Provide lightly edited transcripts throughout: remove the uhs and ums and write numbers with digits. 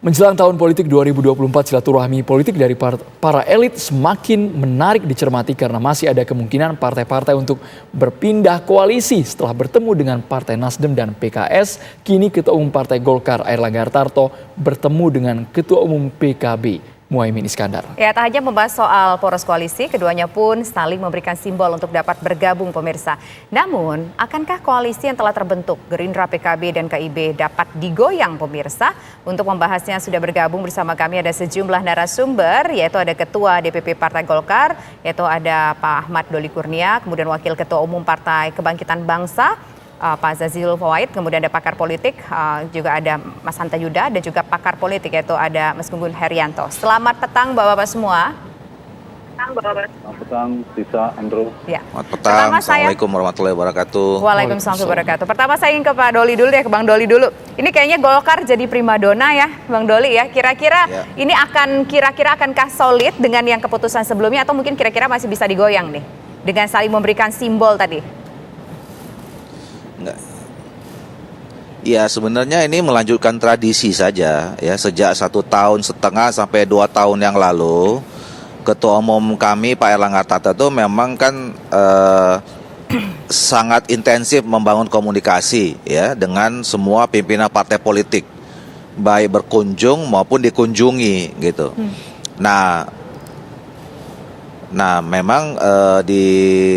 Menjelang tahun politik 2024, silaturahmi politik dari para elit semakin menarik dicermati karena masih ada kemungkinan partai-partai untuk berpindah koalisi setelah bertemu dengan Partai Nasdem dan PKS. Kini Ketua Umum Partai Golkar Airlangga Hartarto bertemu dengan Ketua Umum PKB Muhaimin Iskandar. Ya, tak hanya membahas soal poros koalisi, keduanya pun saling memberikan simbol untuk dapat bergabung pemirsa. Namun, akankah koalisi yang telah terbentuk Gerindra, PKB, dan KIB dapat digoyang pemirsa? Untuk membahasnya sudah bergabung bersama kami ada sejumlah narasumber, yaitu ada Ketua DPP Partai Golkar, yaitu ada Pak Ahmad Doli Kurnia, kemudian Wakil Ketua Umum Partai Kebangkitan Bangsa, Pak Zazilul Fawait, kemudian ada pakar politik, juga ada Mas Hanta Yuda, dan juga pakar politik yaitu ada Mas Gunggun Herianto. Selamat petang Bapak-Bapak semua. Selamat petang, Tisa, Andrew. Ya. Selamat petang, Assalamualaikum warahmatullahi wabarakatuh. Waalaikumsalam warahmatullahi wabarakatuh. Pertama saya ingin ke Pak Doli dulu ya, ke Bang Doli dulu. Ini kayaknya Golkar jadi primadona ya, Bang Doli ya. Kira-kira ini akankah solid dengan yang keputusan sebelumnya atau mungkin kira-kira masih bisa digoyang nih dengan saling memberikan simbol tadi? Enggak. Ya sebenarnya ini melanjutkan tradisi saja ya, sejak 1,5 tahun sampai 2 tahun yang lalu Ketua Umum kami Pak Airlangga Hartarto itu memang kan sangat intensif membangun komunikasi ya dengan semua pimpinan partai politik, baik berkunjung maupun dikunjungi gitu. Nah, memang di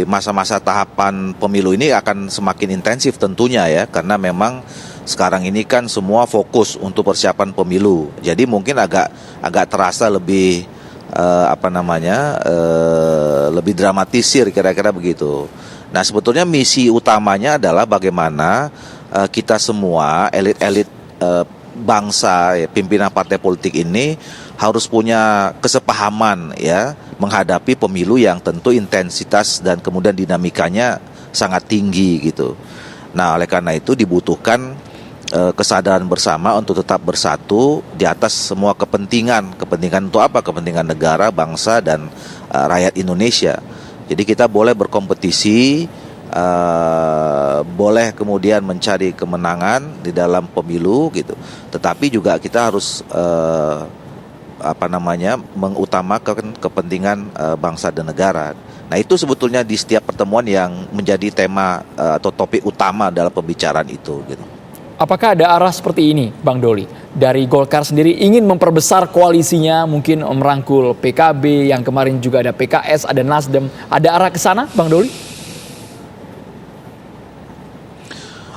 masa-masa tahapan pemilu ini akan semakin intensif tentunya ya, karena memang sekarang ini kan semua fokus untuk persiapan pemilu. Jadi mungkin agak terasa lebih lebih dramatisir kira-kira begitu. Nah, sebetulnya misi utamanya adalah bagaimana kita semua elit-elit bangsa, ya, pimpinan partai politik ini harus punya kesepahaman ya menghadapi pemilu yang tentu intensitas dan kemudian dinamikanya sangat tinggi gitu. Nah, oleh karena itu dibutuhkan kesadaran bersama untuk tetap bersatu di atas semua kepentingan. Kepentingan untuk apa? Kepentingan negara, bangsa, dan rakyat Indonesia. Jadi kita boleh berkompetisi, boleh kemudian mencari kemenangan di dalam pemilu gitu. Tetapi juga kita harus mengutamakan kepentingan bangsa dan negara. Nah, itu sebetulnya di setiap pertemuan yang menjadi tema atau topik utama dalam pembicaraan itu gitu. Apakah ada arah seperti ini, Bang Doli? Dari Golkar sendiri ingin memperbesar koalisinya, mungkin merangkul PKB, yang kemarin juga ada PKS, ada Nasdem. Ada arah ke sana, Bang Doli?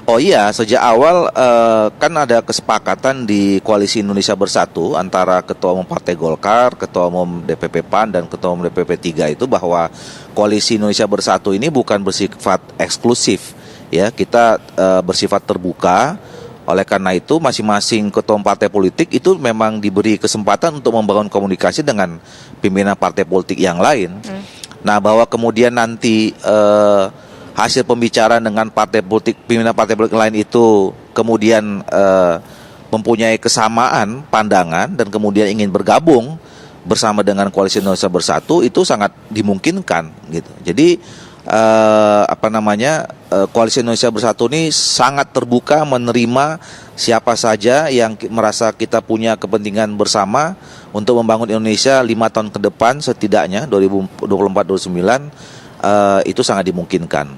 Oh iya, sejak awal kan ada kesepakatan di Koalisi Indonesia Bersatu antara Ketua Umum Partai Golkar, Ketua Umum DPP PAN, dan Ketua Umum DPP 3 itu bahwa Koalisi Indonesia Bersatu ini bukan bersifat eksklusif. Ya, kita bersifat terbuka. Oleh karena itu masing-masing ketua umum partai politik itu memang diberi kesempatan untuk membangun komunikasi dengan pimpinan partai politik yang lain. Nah, bahwa kemudian nanti hasil pembicaraan dengan pimpinan partai politik lain itu kemudian mempunyai kesamaan pandangan dan kemudian ingin bergabung bersama dengan Koalisi Indonesia Bersatu itu sangat dimungkinkan gitu. Jadi Koalisi Indonesia Bersatu ini sangat terbuka menerima siapa saja yang merasa kita punya kepentingan bersama untuk membangun Indonesia 5 tahun ke depan setidaknya 2024-2029 itu sangat dimungkinkan.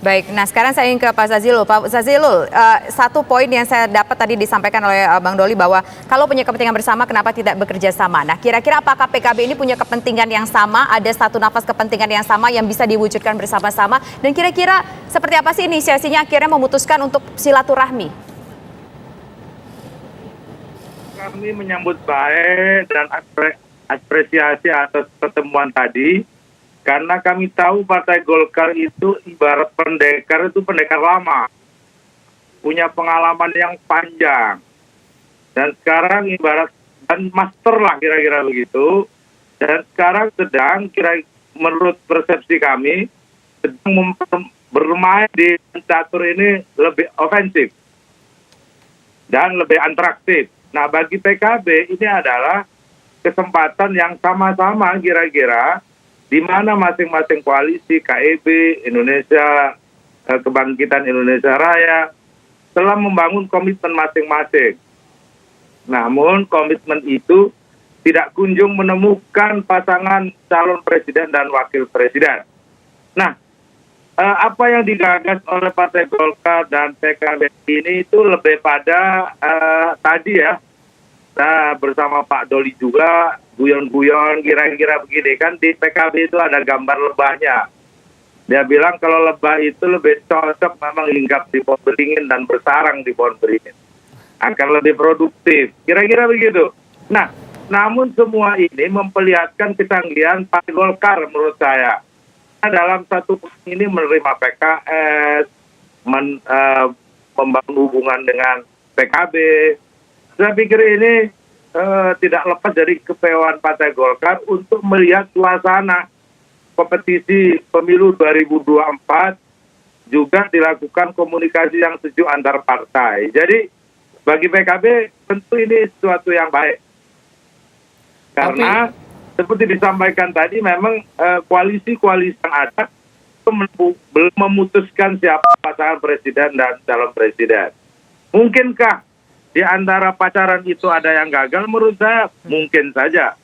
Baik, nah sekarang saya ingin ke Pak Zazilul. Pak Zazilul, satu poin yang saya dapat tadi disampaikan oleh Bang Doli bahwa kalau punya kepentingan bersama kenapa tidak bekerja sama. Nah, kira-kira apakah PKB ini punya kepentingan yang sama, ada satu nafas kepentingan yang sama yang bisa diwujudkan bersama-sama, dan kira-kira seperti apa sih inisiasinya akhirnya memutuskan untuk silaturahmi? Kami menyambut baik dan apresiasi atas pertemuan tadi. Karena kami tahu Partai Golkar itu ibarat pendekar lama. Punya pengalaman yang panjang. Dan sekarang ibarat dan master lah kira-kira begitu. Dan sekarang menurut persepsi kami, sedang bermain di catur ini lebih ofensif. Dan lebih atraktif. Nah, bagi PKB ini adalah kesempatan yang sama-sama kira-kira di mana masing-masing koalisi KIB, Indonesia, Kebangkitan Indonesia Raya telah membangun komitmen masing-masing. Namun komitmen itu tidak kunjung menemukan pasangan calon presiden dan wakil presiden. Nah, apa yang digagas oleh Partai Golkar dan PKB ini itu lebih pada tadi ya, bersama Pak Doli juga guyon-guyon kira-kira begini, kan di PKB itu ada gambar lebahnya. Dia bilang kalau lebah itu lebih cocok memang hinggap di pohon beringin dan bersarang di pohon beringin. Akan lebih produktif. Kira-kira begitu. Nah, namun semua ini memperlihatkan ketanggihan Partai Golkar menurut saya. Nah, dalam satu ini menerima PKS, membangun hubungan dengan PKB. Saya pikir ini tidak lepas dari kepewahan Partai Golkar untuk melihat suasana kompetisi pemilu 2024 juga dilakukan komunikasi yang sejuk antar partai. Jadi bagi PKB tentu ini sesuatu yang baik. Karena seperti disampaikan tadi memang koalisi-koalisi yang ada belum memutuskan siapa pasangan presiden dan calon presiden. Mungkinkah di antara pacaran itu ada yang gagal? Menurut saya mungkin saja.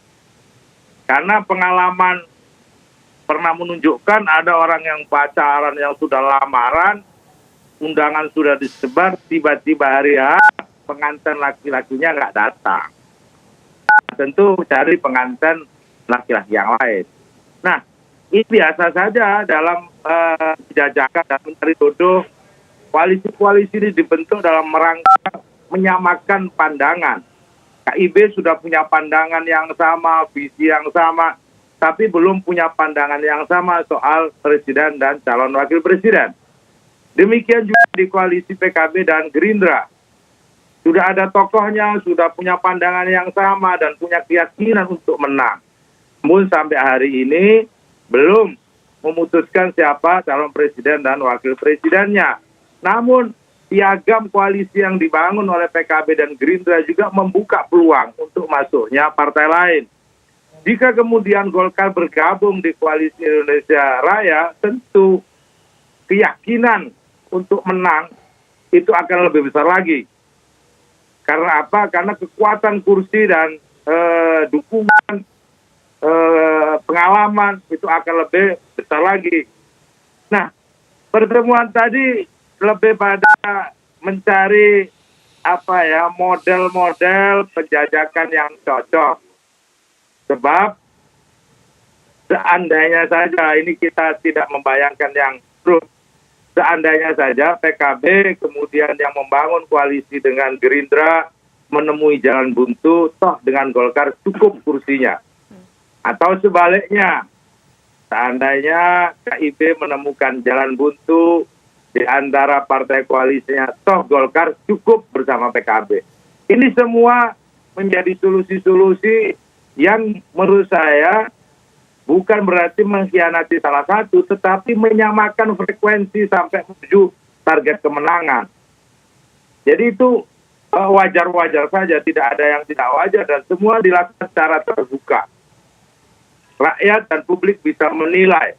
Karena pengalaman pernah menunjukkan ada orang yang pacaran yang sudah lamaran, undangan sudah disebar, tiba-tiba hari H pengantin laki-lakinya nggak datang. Tentu cari pengantin laki-laki yang lain. Nah, ini biasa saja dalam jajakan dan mencari jodoh. Koalisi-koalisi ini dibentuk dalam rangka menyamakan pandangan. KIB sudah punya pandangan yang sama, visi yang sama, tapi belum punya pandangan yang sama soal presiden dan calon wakil presiden. Demikian juga di koalisi PKB dan Gerindra. Sudah ada tokohnya, sudah punya pandangan yang sama dan punya keyakinan untuk menang. Namun sampai hari ini belum memutuskan siapa calon presiden dan wakil presidennya. Namun piagam koalisi yang dibangun oleh PKB dan Gerindra juga membuka peluang untuk masuknya partai lain. Jika kemudian Golkar bergabung di Koalisi Indonesia Raya, tentu keyakinan untuk menang itu akan lebih besar lagi. Karena apa? Karena kekuatan kursi dan dukungan pengalaman itu akan lebih besar lagi. Nah, pertemuan tadi lebih pada mencari model-model penjajakan yang cocok. Sebab seandainya saja ini kita tidak membayangkan yang buruk. Seandainya saja PKB kemudian yang membangun koalisi dengan Gerindra menemui jalan buntu, toh dengan Golkar cukup kursinya. Atau sebaliknya, seandainya KIB menemukan jalan buntu di antara partai koalisinya, toh Golkar cukup bersama PKB. Ini semua menjadi solusi-solusi yang menurut saya bukan berarti mengkhianati salah satu, tetapi menyamakan frekuensi sampai menuju target kemenangan. Jadi itu wajar-wajar saja, tidak ada yang tidak wajar dan semua dilakukan secara terbuka. Rakyat dan publik bisa menilai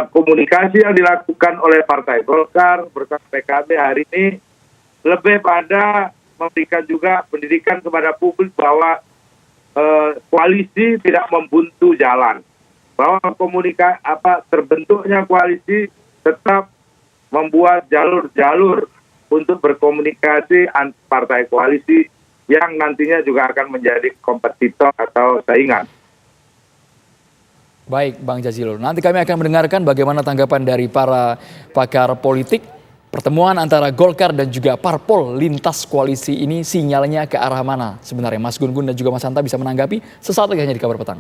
komunikasi yang dilakukan oleh Partai Golkar bersama PKB hari ini lebih pada memberikan juga pendidikan kepada publik bahwa koalisi tidak membuntu jalan, bahwa terbentuknya koalisi tetap membuat jalur-jalur untuk berkomunikasi antar partai koalisi yang nantinya juga akan menjadi kompetitor atau saingan. Baik, Bang Jazilul. Nanti kami akan mendengarkan bagaimana tanggapan dari para pakar politik. Pertemuan antara Golkar dan juga Parpol lintas koalisi ini sinyalnya ke arah mana? Sebenarnya Mas Gun Gun dan juga Mas Hanta bisa menanggapi sesaat lagi hanya di Kabar Petang.